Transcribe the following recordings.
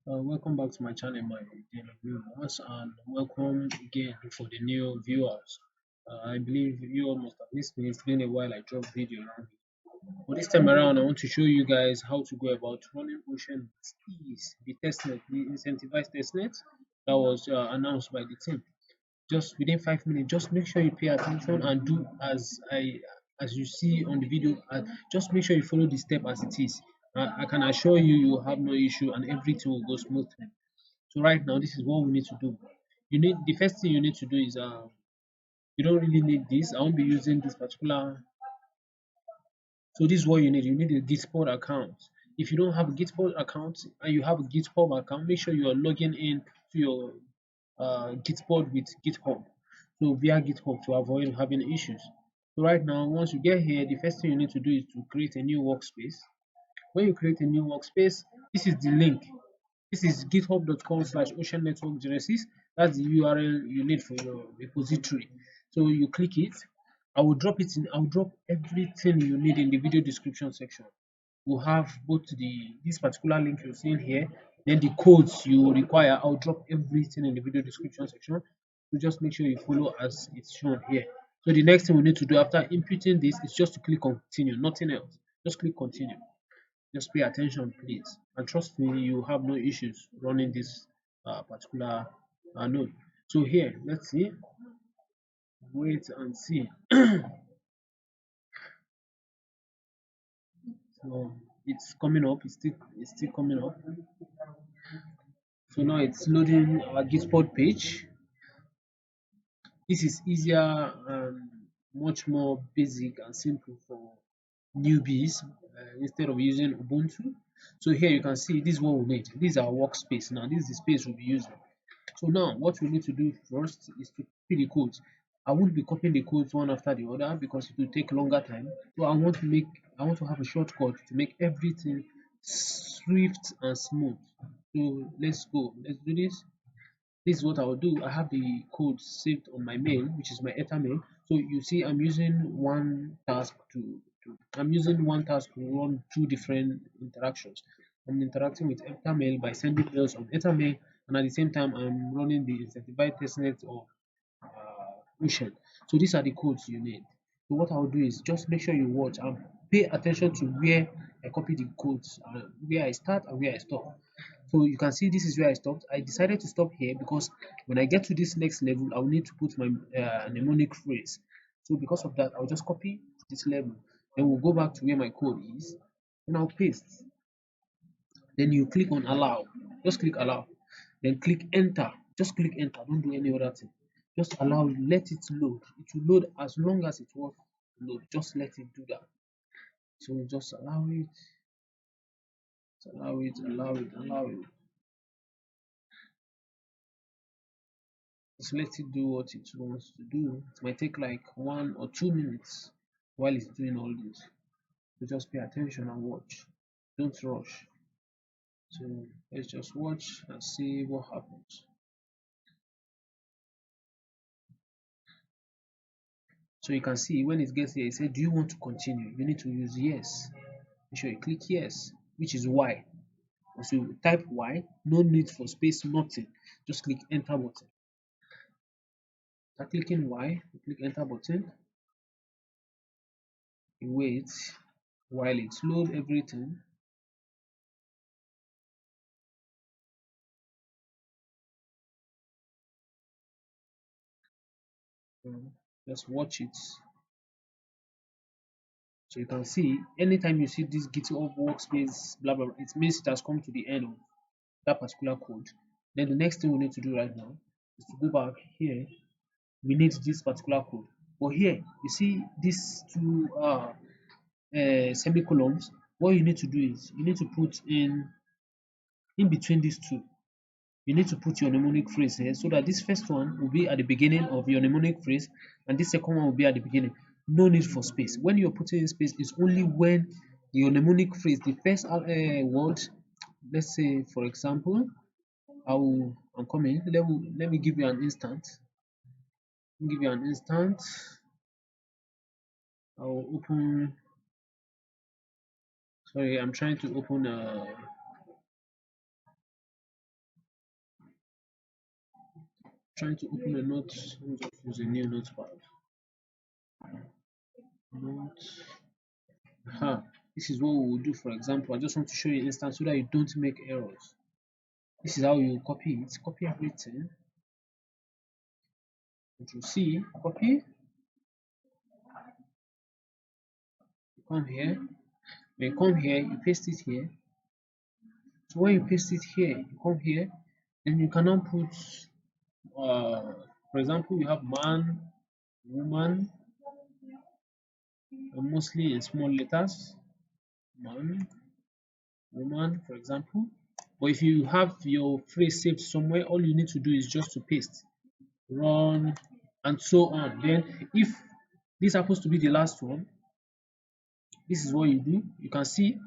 Welcome back to my channel, my dear viewers, and welcome again for the new viewers. I believe you all must have missed me. It's been a while I dropped video now. But this time around, I want to show you guys how to go about running Ocean with ease. The testnet, the incentivized testnet that was announced by the team. Just within 5 minutes, just make sure you pay attention and do as you see on the video. Just make sure you follow the step as it is. I can assure you, you will have no issue and everything will go smoothly. So right now, this is what we need to do. The first thing you need to do is you don't really need this. I won't be using this particular. So this is what you need. You need a Gitpod account. If you don't have a Gitpod account and you have a GitHub account, make sure you are logging in to your Gitpod with GitHub. So via GitHub to avoid having issues. So right now, once you get here, the first thing you need to do is to create a new workspace. When you create a new workspace, this is the link. This is github.com/ocean-network-genesis. That's the URL you need for your repository. So you click it. I'll drop everything you need in the video description section. We'll have both this particular link you're seeing here, then the codes you require. I'll drop everything in the video description section. So just make sure you follow as it's shown here. So the next thing we need to do after inputting this is just to click on continue, nothing else. Just click continue. Just pay attention, please, and trust me, you have no issues running this particular node. So here, let's see. Wait and see. So it's coming up. It's still coming up. So now it's loading our Gitpod page. This is easier and much more basic and simple for newbies instead of using Ubuntu. So here you can see this is what we need. This is our workspace. Now this is the space we'll be using. So now what we need to do first is to copy the codes. I won't be copying the codes one after the other because it will take longer time. So I want to have a shortcut to make everything swift and smooth. So let's go. Let's do this. This is what I will do. I have the code saved on my mail, which is my Ether mail. So you see I'm using one task to run two different interactions. I'm interacting with Ether mail by sending mails on Ether mail, and at the same time I'm running the incentivized testnet of Ocean. So these are the codes you need. So what I'll do is just make sure you watch and pay attention to where I copy the codes, where I start and where I stop. So you can see this is where I stopped. I decided to stop here because when I get to this next level, I will need to put my mnemonic phrase. So because of that, I'll just copy this level. Then we'll go back to where my code is, and I'll paste. Then you click on allow. Just click allow. Then click enter. Just click enter. Don't do any other thing. Just allow it. Let it load. It will load as long as it wants to load. Just let it do that. So just allow it. Allow it. Allow it. Allow it. Just let it do what it wants to do. It might take like 1 or 2 minutes while it's doing all this. So just pay attention and watch. Don't rush. So let's just watch and see what happens. So you can see when it gets here, it says, do you want to continue? You need to use yes. Make sure you click yes, which is Y. So you type Y, no need for space, nothing. Just click enter button. After clicking Y, you click enter button. You wait while it loads everything. Just watch it. So you can see anytime you see this GitHub workspace, blah blah blah, it means it has come to the end of that particular code. Then the next thing we need to do right now is to go back here. We need this particular code. But here you see these two semicolons. What you need to do is you need to put in between these two. You need to put your mnemonic phrase here so that this first one will be at the beginning of your mnemonic phrase and this second one will be at the beginning. No need for space. When you're putting in space, it's only when your mnemonic phrase, the first word, let's say for example, I'm coming. Let me give you an instant. Give you an instant. I'll open. Sorry, I'm trying to open Trying to open a note. Let me just use a new notepad. Note. This is what we will do. For example, I just want to show you an instance so that you don't make errors. This is how you copy it. Copy everything. Control C, copy. You come here. When you come here, you paste it here. So when you paste it here, you come here, then you cannot put, for example, you have man, woman, mostly in small letters, man, woman, for example. But if you have your phrase saved somewhere, all you need to do is just to paste, run, and so on. Then if this happens to be the last one, this is what you do. You can see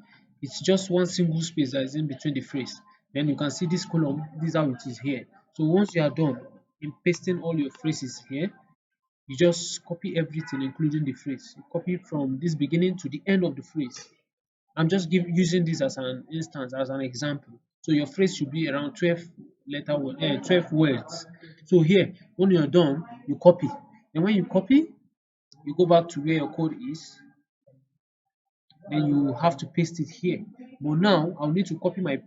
it's just one single space that is in between the phrase. Then you can see this column. This is how it is here. So once you are done in pasting all your phrases here, you just copy everything including the phrase. You copy from this beginning to the end of the phrase. I'm just using this as an instance, as an example. So your phrase should be around 12 words. So here, when you're done, you copy. And when you copy, you go back to where your code is. Then you have to paste it here. But now I'll need to copy my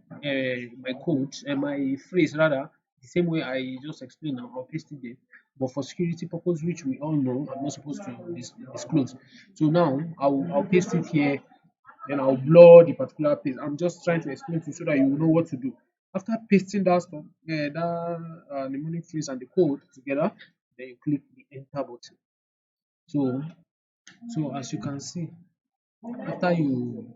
code and my phrase rather the same way I just explained. Now I'll paste it there. But for security purpose, which we all know, I'm not supposed to disclose. So now I'll paste it here. Then I'll blur the particular paste. I'm just trying to explain to you so that you will know what to do. After pasting that stuff, that mnemonic phrase and the code together, then you click the enter button. So as you can see, after you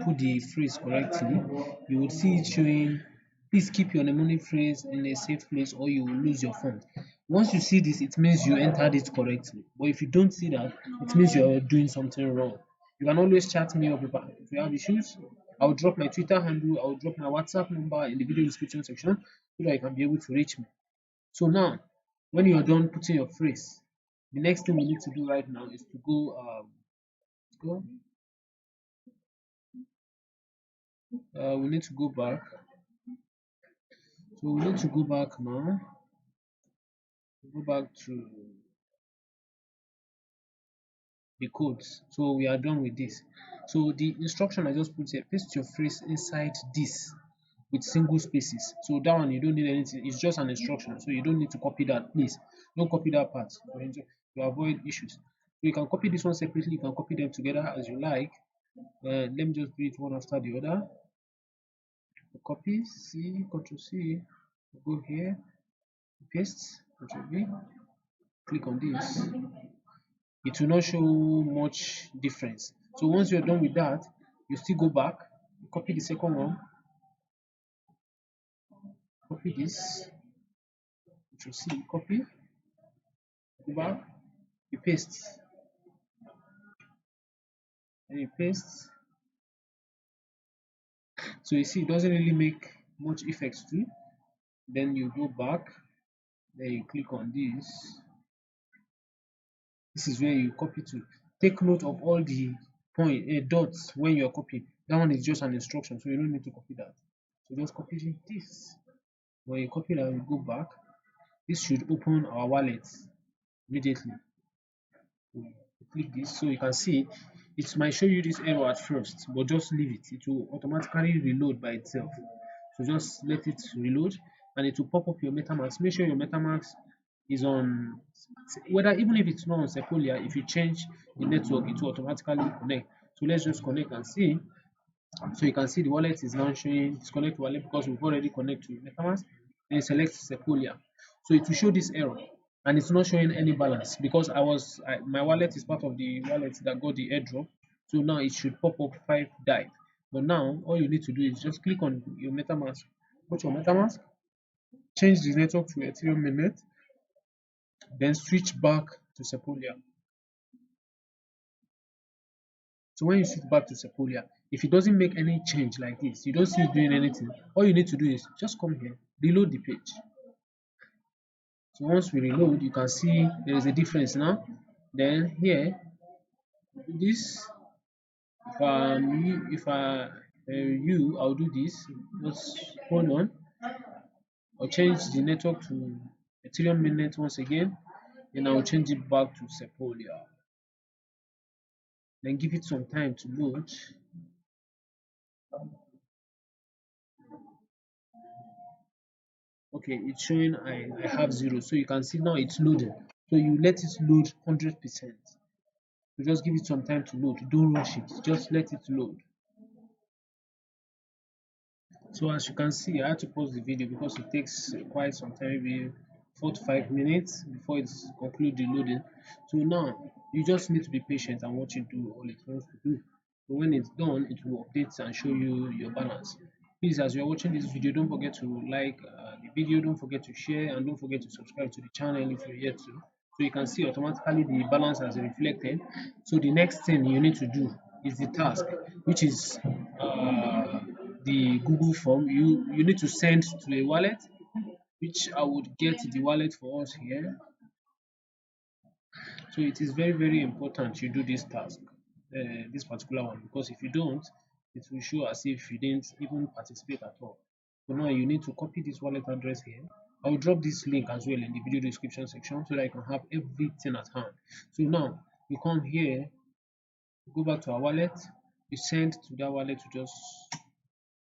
put the phrase correctly, you will see it showing, please keep your mnemonic phrase in a safe place or you will lose your phone. Once you see this, it means you entered it correctly. But if you don't see that, it means you're doing something wrong. You can always chat me up if you have issues. I'll drop my Twitter handle, I'll drop my WhatsApp number in the video description section so that you can be able to reach me. So now, when you are done putting your phrase, the next thing we need to do right now is to go we need to go back. So we need to go back now. Go back to the codes. So we are done with this. So the instruction I just put here, paste your phrase inside this with single spaces. So that one you don't need anything. It's just an instruction. So you don't need to copy that. Please don't copy that part to avoid issues. So you can copy this one separately. You can copy them together as you like. Let me just do it one after the other. Copy C, Control C. Go here, paste, Control V. Click on this. It will not show much difference. So once you're done with that, you still go back, copy the second one, copy this, Control C, copy, go back, you paste, and you paste. So you see, it doesn't really make much effects too. Then you go back, then you click on this. This is where you copy to. Take note of all the dots when you're copying. That one is just an instruction, so you don't need to copy that. So just copy this. When you copy that, you go back. This should open our wallet immediately. Click this so you can see it might show you this error at first, but just leave it. It will automatically reload by itself. So just let it reload and it will pop up your MetaMask. Make sure your MetaMask is on, whether even if it's not on Sepolia, if you change the network, it will automatically connect. So let's just connect and see. So you can see the wallet is now showing disconnect wallet because we've already connected to MetaMask. Then select Sepolia. So it will show this error and it's not showing any balance because my wallet is part of the wallet that got the airdrop. So now it should pop up 5 DAI. But now all you need to do is just click on your MetaMask, go to your MetaMask, change the network to Ethereum mainnet, then switch back to Sepolia. So when you switch back to Sepolia, if it doesn't make any change like this, you don't see it doing anything, all you need to do is just come here, reload the page. So once we reload, you can see there is a difference now. Then here, do this. I'll do this. Just hold on. I'll change the network to Ethereum mainnet once again, then I'll change it back to Sepolia. Then give it some time to load. Okay, it's showing I have 0, so you can see now it's loading. So you let it load 100%. So just give it some time to load. Don't rush it, just let it load. So as you can see, I had to pause the video because it takes quite some time, maybe 4 to 5 minutes before it concludes the loading. So now you just need to be patient and watch it do all it wants to do. So when it's done, it will update and show you your balance. Please, as you're watching this video, don't forget to like the video, don't forget to share, and don't forget to subscribe to the channel if you're yet to. So you can see automatically the balance has reflected. So the next thing you need to do is the task, which is the Google form. You need to send to a wallet, which I would get the wallet for us here. So it is very important you do this task, this particular one, because if you don't, it will show as if you didn't even participate at all. So now you need to copy this wallet address here. I will drop this link as well in the video description section so that you can have everything at hand. So now you come here, go back to our wallet, you send to that wallet to just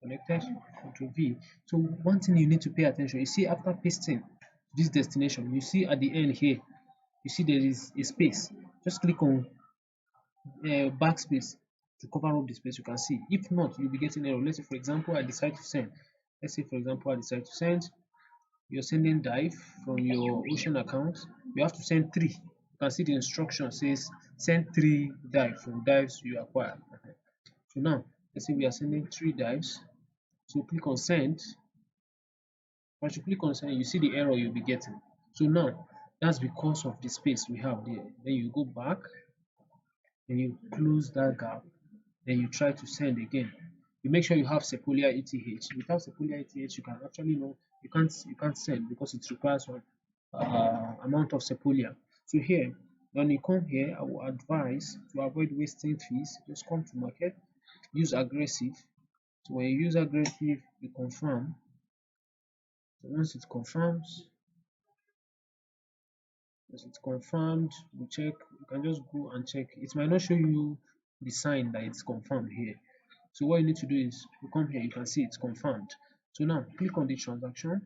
connected, Ctrl V. So one thing you need to pay attention, you see after pasting this destination, you see at the end here, you see there is a space. Just click on backspace to cover up the space. You can see. If not, you'll be getting error. Let's say for example I decide to send. Let's say for example I decide to send. You're sending dive from your Ocean account. You have to send 3. You can see the instruction says send 3 dive from dives you acquire. So now let's say we are sending 3 dives. So click on send. Once you click on send, you see the error you'll be getting. So now that's because of the space we have there. Then you go back, then you close that gap, then you try to send again. You make sure you have Sepolia ETH. Without Sepolia ETH, you can actually know you can't send because it requires one amount of Sepolia. So here, when you come here, I will advise to avoid wasting fees. Just come to market, use aggressive. So when you use aggressive, you confirm. So once it's confirmed, we check. You can just go and check. It might not show you the sign that it's confirmed here. So what you need to do is you come here, you can see it's confirmed. So now click on the transaction,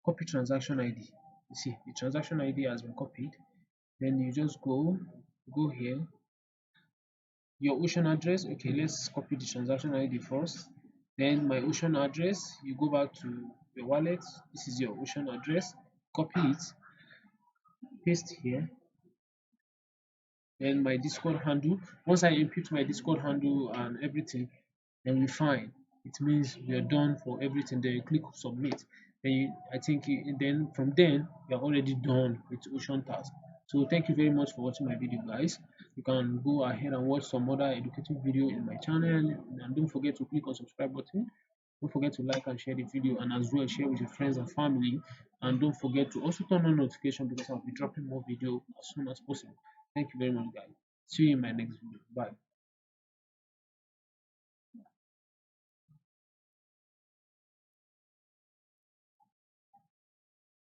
copy transaction ID. You see the transaction ID has been copied. Then you just go here, your Ocean address. Okay, let's copy the transaction ID first. Then my Ocean address, you go back to your wallet. This is your Ocean address. Copy it, paste here. Then my Discord handle. Once I input my Discord handle and everything, then we fine. It means we are done for everything. Then you click submit. Then then from then you are already done with Ocean task. So thank you very much for watching my video, guys. You can go ahead and watch some other educative video in my channel, and don't forget to click on subscribe button. Don't forget to like and share the video, and as well share with your friends and family. And don't forget to also turn on notification because I'll be dropping more video as soon as possible. Thank you very much, guys. See you in my next video. Bye.